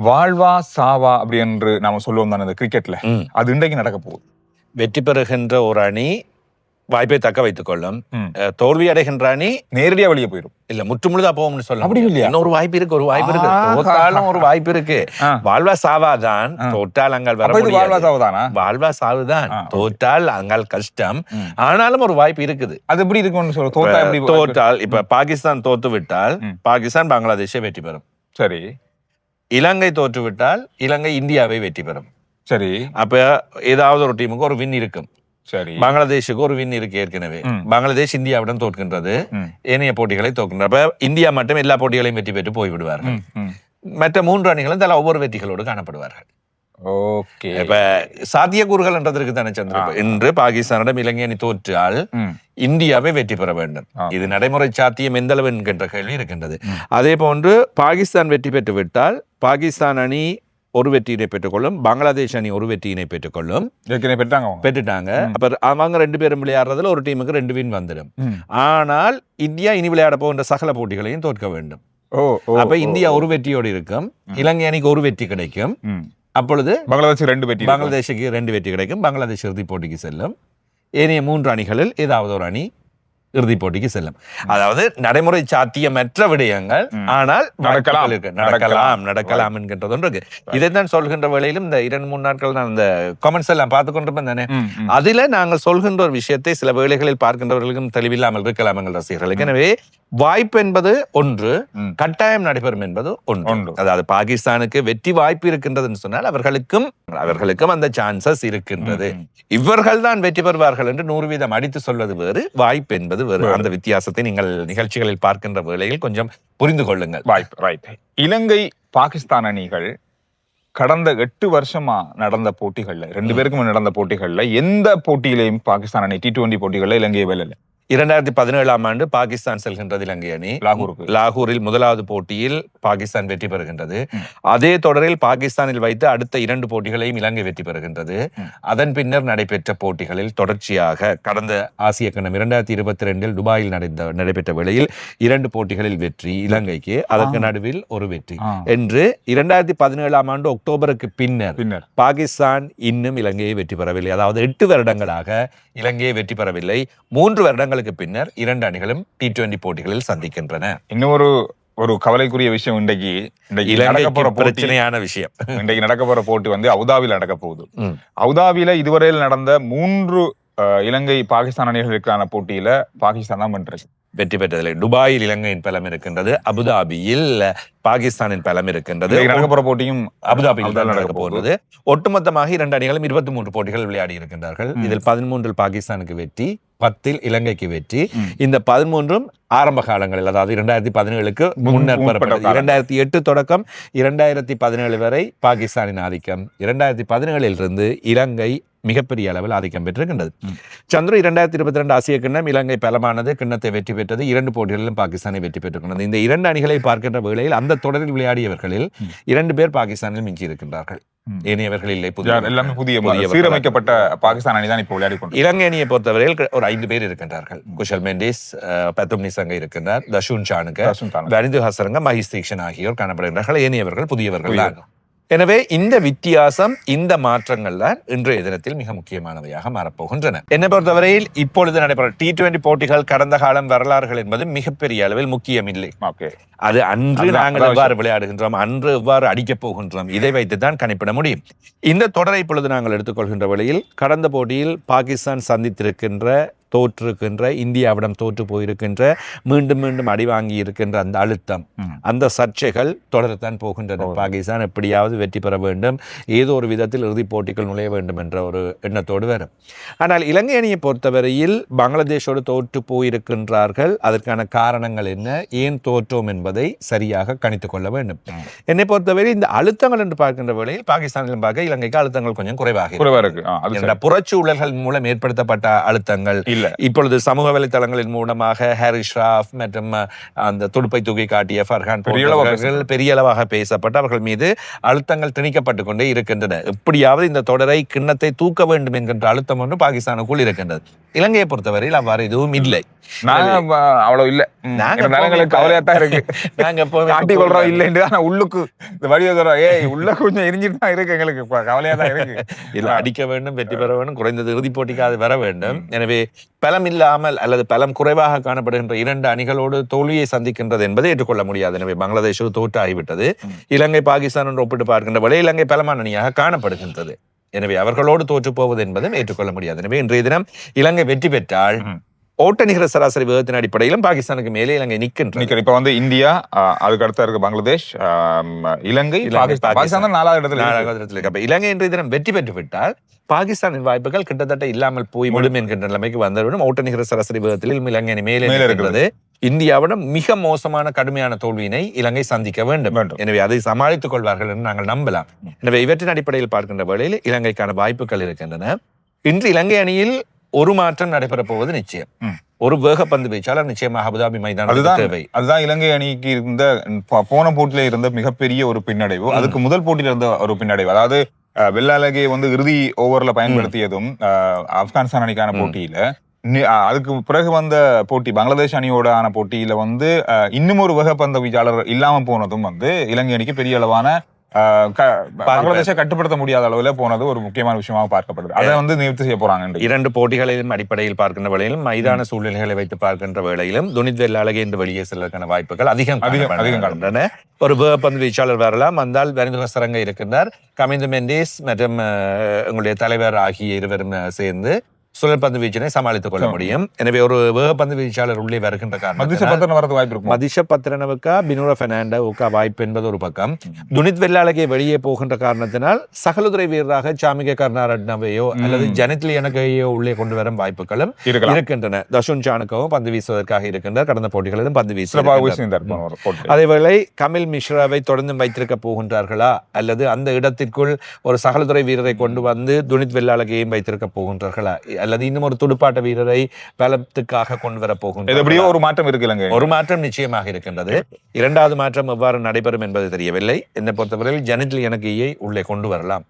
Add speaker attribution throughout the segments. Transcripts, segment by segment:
Speaker 1: வாழ்வா சாவா அப்படி என்று நாம சொல்லுவோம் தானே இந்த கிரிக்கெட்ல, அது இன்றைக்கு நடக்க போகுது.
Speaker 2: வெற்றி பெறுகின்ற ஒரு அணி வாய்ப்பை தக்க வைத்துக் கொள்ளும். தோல்வி அடைகின்ற அணி
Speaker 1: நேரடியா வெளியே போயிடும்.
Speaker 2: இல்ல முற்றுமுழுதா போகும்னு சொல்ல
Speaker 1: அப்படி இல்லையா?
Speaker 2: இன்னொரு வாய்ப்பு இருக்கு, ஒரு வாய்ப்பு இருக்கு. தோத்தாலும் ஒரு வாய்ப்பு இருக்கு. வாழ்வா சாவாதான். தோற்றால் அங்கால் வர முடியாது.
Speaker 1: வாழ்வா சாவுதானா?
Speaker 2: வாழ்வா சாவுதான். தோற்றால் அங்கால் கஷ்டம். ஆனாலும் ஒரு வாய்ப்பு இருக்குது.
Speaker 1: அது எப்படி இருக்கும்னு சொல்ல
Speaker 2: தோற்றால் இப்ப பாகிஸ்தான் தோத்து விட்டால் பாகிஸ்தான் பங்களாதேஷை வெற்றி பெறும்.
Speaker 1: சரி.
Speaker 2: இலங்கை தோற்று விட்டால் இலங்கை இந்தியாவை வெற்றி பெறும்.
Speaker 1: சரி.
Speaker 2: அப்ப ஏதாவது ஒரு டீமுக்கு ஒரு வின் இருக்கும்.
Speaker 1: சரி.
Speaker 2: பங்களாதேஷுக்கு ஒரு வின் இருக்கு ஏற்கனவே. பங்களாதேஷ் இந்தியாவுடன் தோற்கின்றது, ஏனைய போட்டிகளை தோற்கின்றது. அப்ப இந்தியா மட்டும் எல்லா போட்டிகளையும் வெற்றி பெற்று போய்விடுவார்கள். மற்ற 3 அணிகளும் தலா ஒவ்வொரு வெற்றிகளோடு காணப்படுவார்கள்.
Speaker 1: ஓகே.
Speaker 2: இப்ப சாத்தியக்கூறுகள் என்றதற்கு தானே சந்திர, இன்று பாகிஸ்தானிடம் இலங்கை அணி தோற்றால் இந்தியாவை வெற்றி பெற வேண்டும். இது நடைமுறை சாத்தியம் எந்த அளவு என்கின்ற கேள்வி இருக்கின்றது. அதே போன்று பாகிஸ்தான் வெற்றி பெற்று விட்டால் பாகிஸ்தான் அணி ஒரு வெற்றியினை பெற்றுக்கொள்ளும், பங்களாதேஷ் அணி ஒரு வெற்றியினை பெற்றுக்கொள்ளும். பெற்றுட்டாங்க. அப்ப அவங்க 2 பேரும் விளையாடுறதுல ஒரு டீமுக்கு 2 வின் வந்துடும். ஆனால் இந்தியா இனி விளையாட போகின்ற சகல போட்டிகளையும் தோற்க வேண்டும். அப்ப இந்தியா ஒரு வெற்றியோடு இருக்கும், இலங்கை அணிக்கு ஒரு வெற்றி கிடைக்கும். அப்பொழுது பங்களாதேஷுக்கு 2 வெற்றி கிடைக்கும். பங்களாதேஷ் இறுதி போட்டிக்கு செல்லும். ஏனைய 3 அணிகளில் ஏதாவது ஒரு அணி இறுதி போட்டிக்கு செல்லும். அதாவது நடைமுறை சாத்தியமற்ற விடயங்கள், ஆனால் நடக்கலாம் என்கின்றது ஒன்று இருக்கு. இதைத்தான் சொல்கின்ற வேளையிலும் இந்த 2-3 நாட்கள் நான் இந்த கமெண்ட்ஸ் எல்லாம் பார்த்து கொண்டிருப்பேன் தானே. அதுல நாங்கள் சொல்கின்ற ஒரு விஷயத்தை சில வேளைகளில் பார்க்கின்றவர்களுக்கும் தெளிவில்லாமல் இருக்கலாம் எங்கள் ரசிகர்களுக்கு. எனவே வாய்ப்பு என்பது ஒன்று, கட்டாயம் நடைபெறும் என்பது ஒன்று. அதாவது பாகிஸ்தானுக்கு வெற்றி வாய்ப்பு இருக்கின்றதுன்னு சொன்னால் அவர்களுக்கும் அந்த சான்சஸ் இருக்கின்றது. இவர்கள் தான் வெற்றி பெறுவார்கள் என்று 100% அடித்து சொல்வது வேறு, வாய்ப்பு என்பது வேறு. அந்த வித்தியாசத்தை நீங்கள் நிகழ்ச்சிகளில் பார்க்கின்ற வேளையில் கொஞ்சம் புரிந்து கொள்ளுங்கள்.
Speaker 1: வாய்ப்பு. இலங்கை பாகிஸ்தான் அணிகள் கடந்த 8 வருஷமா நடந்த போட்டிகள்ல, 2 பேருக்கும் நடந்த போட்டிகள்ல எந்த போட்டியிலையும் பாகிஸ்தான் அணி T20 போட்டிகள்ல இலங்கையை வெல்லல.
Speaker 2: 2017ஆம் ஆண்டு பாகிஸ்தான் செல்கின்றது இலங்கை அணி. லாகூரில் முதலாவது போட்டியில் பாகிஸ்தான் வெற்றி பெறுகின்றது. அதே தொடரில் பாகிஸ்தானில் வைத்து அடுத்த 2 போட்டிகளையும் இலங்கை வெற்றி பெறுகின்றது. அதன் பின்னர் நடைபெற்ற போட்டிகளில் தொடர்ச்சியாக கடந்த ஆசிய கண்டம் 2022 துபாயில் நடைபெற்ற வேளையில் 2 போட்டிகளில் வெற்றி இலங்கைக்கு, அதற்கு நடுவில் ஒரு வெற்றி என்று 2017ஆம் ஆண்டு அக்டோபருக்கு பின்னர் பாகிஸ்தான் இன்னும் இலங்கையை வெற்றி பெறவில்லை. அதாவது 8 வருடங்களாக இலங்கையை வெற்றி பெறவில்லை. 3 வருடங்களுக்கு பின்னர் 2 அணிகளும் T20 போட்டிகளில் சந்திக்கின்றன.
Speaker 1: இன்னொரு ஒரு கவலைக்குரிய விஷயம், இன்றைக்கு
Speaker 2: பிரச்சனையான விஷயம்,
Speaker 1: இன்றைக்கு நடக்க போற போட்டி வந்து அபுதாபியில் நடக்க போகுது. அபுதாபியில இதுவரையில் நடந்த 3 இலங்கை பாகிஸ்தான் அணிகளுக்கான போட்டியில பாகிஸ்தான் தான் வென்றது,
Speaker 2: வெற்றி பெற்றதில்லை. துபாயில் இலங்கையின் பலம் இருக்கின்றது, அபுதாபியில் பாகிஸ்தானின் பலம் இருக்கின்றது.
Speaker 1: நடக்க போற போட்டியும்
Speaker 2: அபுதாபியில் தான் நடக்க போகிறது. ஒட்டுமொத்தமாக 2 அணிகளும் 23 போட்டிகள் விளையாடி இருக்கின்றார்கள். இதில் 13 பாகிஸ்தானுக்கு வெற்றி, 10 இலங்கைக்கு வெற்றி. இந்த 13 ஆரம்ப காலங்களில், அதாவது 2017க்கு முன்னர் பெறப்பட்டது. 2008 தொடக்கம் 2017 வரை பாகிஸ்தானின் ஆதிக்கம். 2017 இருந்து இலங்கை மிகப்பெரிய அளவில் ஆதிக்கம் பெற்றிருக்கின்றது. சந்திர 2022 ஆசிய கிண்ணம் இலங்கை பலமானது, கிண்ணத்தை வெற்றி பெற்றது. 2 போட்டிகளிலும் பாகிஸ்தானை வெற்றி பெற்றுக்கொண்டது. இந்த 2 அணிகளை பார்க்கின்ற வேளையில் அந்த தொடரில் விளையாடியவர்களில் 2 பேர் பாகிஸ்தானில் மிஞ்சி இருக்கின்றார்கள். ஏனையவர்கள் இல்லை,
Speaker 1: எல்லாமே புதிய சீரமைக்கப்பட்ட பாகிஸ்தான் அணி தான் இப்போ விளையாடி கொண்டு.
Speaker 2: இலங்கை அணியை பொறுத்தவரையில் ஒரு 5 பேர் இருக்கின்றார்கள். குஷல் மெண்டிஸ், பத்தும் நிசங்க இருக்கின்றார், தஷூன் சானுக, வனிது ஹசரங்க, மஹிஸ் தீக்ஷன் ஆகியோர் காணப்படுகின்றார்கள். ஏனையவர்கள் புதியவர்கள் தான். எனவே இந்த வித்தியாசம், இந்த மாற்றங்கள் தான் இன்றைய தினத்தில் மிக முக்கியமானவையாக மாறப்போகின்றன. என்னை பொறுத்தவரையில் இப்பொழுது நடைபெறும் T20 போட்டிகள் கடந்த காலம் வரலாறுகள் என்பது மிகப்பெரிய அளவில் முக்கியமில்லை. அது அன்று நாங்கள் எவ்வாறு விளையாடுகின்றோம், அன்று எவ்வாறு அடிக்கப் போகின்றோம், இதை வைத்துதான் கணிப்பிட முடியும். இந்த தொடரை இப்பொழுது நாங்கள் எடுத்துக்கொள்கின்ற வழியில் கடந்த போட்டியில் பாகிஸ்தான் சந்தித்திருக்கின்ற, தோற்றிருக்கின்ற, இந்தியாவிடம் தோற்று போயிருக்கின்ற, மீண்டும் மீண்டும் அடி வாங்கி இருக்கின்ற அந்த அழுத்தம், அந்த சர்ச்சைகள் தொடரத்தான் போகின்றன. பாகிஸ்தான் எப்படியாவது வெற்றி பெற வேண்டும், ஏதோ ஒரு விதத்தில் இறுதிப் போட்டிகள் நுழைய வேண்டும் என்ற ஒரு எண்ணத்தோடு வரும். ஆனால் இலங்கை அணியை பொறுத்தவரையில் பங்களாதேஷோடு தோற்று போயிருக்கின்றார்கள். அதற்கான காரணங்கள் என்ன, ஏன் தோற்றோம் என்பதை சரியாக கணித்துக் கொள்ள வேண்டும். என்னை பொறுத்தவரை இந்த அழுத்தங்கள் என்று பார்க்கின்ற வேளையில் பாகிஸ்தானிலும் பார்க்க இலங்கைக்கு அழுத்தங்கள் கொஞ்சம் குறைவாக இருக்கு. புறச்சூழல்கள் மூலம் ஏற்படுத்தப்பட்ட அழுத்தங்கள்
Speaker 1: இல்ல.
Speaker 2: இப்பொழுது சமூக வலைத்தளங்களின் மூலமாக ஹாரி ஷ்ராஃப் மற்றும் அந்த துடுப்பை தூக்கி காட்டிய ஃபர்ஹான் பெரிய அளவாக பேசப்பட்டு அவர்கள் மீது அழுத்தங்கள் திணிக்கப்பட்டு கொண்டே இருக்கின்றன. எப்படியாவது இந்த தொடரை கிண்ணத்தை தூக்க வேண்டும் என்கின்ற அழுத்தம் ஒன்று பாகிஸ்தானுக்குள் இருக்கின்றது. இலங்கையை பொறுத்தவரையில் அவ்வாறு எதுவும் இல்லை.
Speaker 1: அவ்வளவு இல்ல, கவலையாத்தான் இருக்கு.
Speaker 2: நாங்க
Speaker 1: காட்டி கொள்றோம் இல்லைன்னு, ஆனா உள்ளுக்கு இந்த வடிவ உள்ள கொஞ்சம் எரிஞ்சிட்டு தான் இருக்கு, எங்களுக்கு கவலையா தான் இருக்கு.
Speaker 2: இல்ல, அடிக்க வேண்டும், வெற்றி பெற வேண்டும், குறைந்தது இறுதிப் போட்டிக்கு அது வர வேண்டும். எனவே பலம் இல்லாமல் அல்லது பலம் குறைவாக காணப்படுகின்ற இரண்டு அணிகளோடு தோல்வியை சந்திக்கின்றது என்பதை ஏற்றுக்கொள்ள முடியாது. எனவே பங்களாதேஷ் தோற்றாகிவிட்டது. இலங்கை பாகிஸ்தான் என்று ஒப்பிட்டு பார்க்கின்ற வரை இலங்கை பலமான அணியாக காணப்படுகின்றது. எனவே அவர்களோடு தோற்று போவது என்பதும் ஏற்றுக்கொள்ள முடியாது. எனவே இன்றைய தினம் இலங்கை வெற்றி பெற்றால் ஓட்ட நிகர சராசரி வேகத்தின் அடிப்படையிலும் பாகிஸ்தானுக்கு மேலே இலங்கை நிற்கின்ற.
Speaker 1: இப்ப வந்து இந்தியா, அதுக்கு அடுத்த இருக்கு பங்களாதேஷ், இலங்கை, பாகிஸ்தான் 4வது இடத்துல
Speaker 2: இருக்கு. இலங்கை இன்றைய தினம் வெற்றி பெற்று விட்டால் பாகிஸ்தானின் வாய்ப்புகள் கிட்டத்தட்ட இல்லாமல் போய்விடும் என்கின்ற நிலைமைக்கு வந்துவிடும். ஓட்ட நிகர சராசரி வேகத்தில் இலங்கை அணி மேலே இருக்கிறது. இந்தியாவிடம் மிக மோசமான கடுமையான தோல்வியினை இலங்கை சந்திக்க வேண்டும். எனவே அதை சமாளித்துக் கொள்வார்கள் என்று நாங்கள் நம்பலாம். எனவே இவற்றின் அடிப்படையில் பார்க்கின்ற வேளையில் இலங்கைக்கான வாய்ப்புகள் இருக்கின்றன. இன்று இலங்கை அணியில் ஒரு மாற்றம் நடைபெற போவது நிச்சயம். ஒரு வேகப்பந்து வீச்சாளர் நிச்சயமாக அபுதாபி மைதானம் தேவை.
Speaker 1: அதுதான் இலங்கை அணிக்கு இருந்த போன போட்டியில இருந்த மிகப்பெரிய ஒரு பின்னடைவு. அதுக்கு முதல் போட்டியில இருந்த ஒரு பின்னடைவு, அதாவது வெள்ளாலகை வந்து இறுதி ஓவர்ல பயன்படுத்தியதும் ஆப்கானிஸ்தான் அணிக்கான போட்டியில, அதுக்கு பிறகு வந்த போட்டி பங்களாதேஷ் அணியோட ஆன போட்டியில வந்து இன்னும் ஒரு வேகப்பந்து வீச்சாளர் இல்லாம போனதும் வந்து இலங்கை அணிக்கு பெரிய அளவான பங்களாதேஷை கட்டுப்படுத்த முடியாத அளவுல போனது ஒரு முக்கியமான விஷயமாக பார்க்கப்படுது. அதை வந்து நிவர்த்தி செய்ய போறாங்க.
Speaker 2: இரண்டு போட்டிகளிலும் அடிப்படையில் பார்க்கின்ற வேளையிலும் மைதான சூழ்நிலைகளை வைத்து பார்க்கின்ற வேளையிலும் துனித் வெள்ளாலகை என்று வெளியே செல்வதற்கான வாய்ப்புகள் அதிகம் காணப்படுகின்றன. ஒரு வேகப்பந்து வீச்சாளர் வரலாம், வந்தால் வனிது ஹசரங்க இருக்கின்றார், கமிந்து மெண்டிஸ் மற்றும் உங்களுடைய தலைவர் ஆகிய இருவரும் சேர்ந்து சுழற்பந்து வீச்சினை சமாளித்துக் கொள்ள முடியும். எனவே ஒரு வேகப்பந்து வீச்சாளர் உள்ளே வருகின்ற காரணம் மதிஷ பத்ரனவுக்கா பினூரா பெர்னாண்டோவுக்கா வாய்ப்பு என்பது ஒரு பக்கம். துனித் வெள்ளாலகை வெளியே போகின்ற காரணத்தினால் சகலுதுறை வீரராக சாமிக கருணாரட்னவையோ அல்லது ஜனித்லி எனக்கையோ உள்ளே கொண்டு வரும் வாய்ப்புகளும் இருக்கின்றன. தஷுன் சானுக்கவும் பந்து வீசுவதற்காக இருக்கின்றார், கடந்த போட்டிகளிலும் பந்து வீசுகிறார். அதேவேளை கமில் மிஸ்ராவை தொடர்ந்து வைத்திருக்க போகின்றார்களா அல்லது அந்த இடத்திற்குள் ஒரு சகலுதுறை வீரரை கொண்டு வந்து துனித் வெள்ளாலகையும் வைத்திருக்க போகின்றார்களா அல்லது இன்னும் ஒரு துடுப்பாட்ட வீரரை பலத்துக்காக கொண்டு வர போகின்ற
Speaker 1: ஒரு மாற்றம் இருக்கு.
Speaker 2: ஒரு மாற்றம் நிச்சயமாக இருக்கின்றது. இரண்டாவது மாற்றம் எவ்வாறு நடைபெறும் என்பது தெரியவில்லை. என்னை பொறுத்தவரையில் ஜனித்லி எனக்கையை உள்ளே கொண்டு வரலாம்.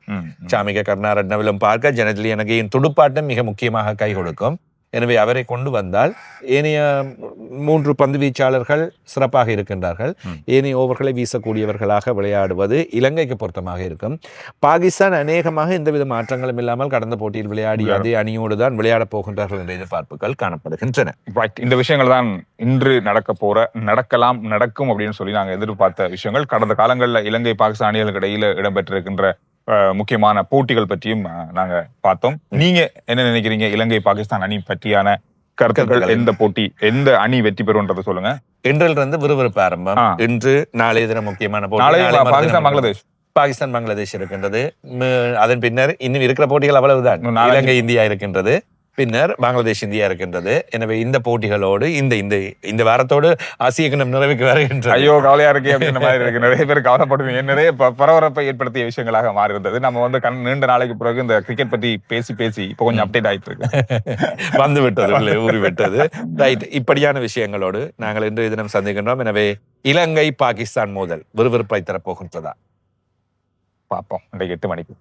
Speaker 2: சாமிக கருணாரட்னவிலும் பார்க்க ஜனித்லி எனக்கையின் துடுப்பாட்டம் மிக முக்கியமாக கை கொடுக்கும். எனவே அவரை கொண்டு வந்தால் ஏனைய 3 பந்து வீச்சாளர்கள் சிறப்பாக இருக்கின்றார்கள். ஏனைய ஓவர்களை வீசக்கூடியவர்களாக விளையாடுவது இலங்கைக்கு பொருத்தமாக இருக்கும். பாகிஸ்தான் அநேகமாக எந்தவித மாற்றங்களும் இல்லாமல் கடந்த போட்டியில் விளையாடி அதே அணியோடு தான் விளையாடப் போகின்றார்கள் என்ற எதிர்பார்ப்புகள் காணப்படுகின்றன.
Speaker 1: இந்த விஷயங்கள் தான் இன்று நடக்கலாம், நடக்கும் அப்படின்னு சொல்லி நாங்கள் எதிர்பார்த்த விஷயங்கள். கடந்த காலங்களில் இலங்கை பாகிஸ்தான் அணிகளுக்கு இடையில இடம்பெற்றிருக்கின்ற முக்கியமான போட்டிகள் பற்றியும் நாங்க பார்த்தோம். நீங்க என்ன நினைக்கிறீங்க இலங்கை பாகிஸ்தான் அணி பற்றியான கருத்துக்கள்? எந்த போட்டி, எந்த அணி வெற்றி பெறும்ன்றதை சொல்லுங்க.
Speaker 2: இன்றிலிருந்து விறுவிறுப்பு ஆரம்பம். இன்று நாளைய தினம் முக்கியமான போட்டி பாகிஸ்தான் பங்களாதேஷ் இருக்கின்றது. அதன் பின்னர் இன்னும் இருக்கிற போட்டிகள் அவ்வளவுதான். இலங்கை இந்தியா இருக்கின்றது, பின்னர் பங்களாதேஷ் இந்தியா இருக்கின்றது. எனவே இந்த போட்டிகளோடு இந்த வாரத்தோடு ஆசிய கிண்ணம் நிறைவுக்கு வருகின்றது.
Speaker 1: ஐயோ கவலையா இருக்கு அப்படின்ற மாதிரி இருக்கு. நிறைய பேர் கவலைப்படுவீங்க. நிறைய பரபரப்பை ஏற்படுத்திய விஷயங்களாக மாறி இருந்தது. நம்ம வந்து நீண்ட நாளைக்கு பிறகு இந்த கிரிக்கெட் பத்தி பேசி இப்ப கொஞ்சம் அப்டேட் ஆயிட்டு இருக்கு.
Speaker 2: வந்து விட்டது, ஊறிவிட்டது. ரைட், இப்படியான விஷயங்களோடு நாங்கள் இன்றைய தினம் சந்திக்கின்றோம். எனவே இலங்கை பாகிஸ்தான் மோதல் விறுவிறுப்பாய் தரப்போகின்றதா?
Speaker 1: பார்ப்போம் இன்றைக்கு 8 மணிக்கு.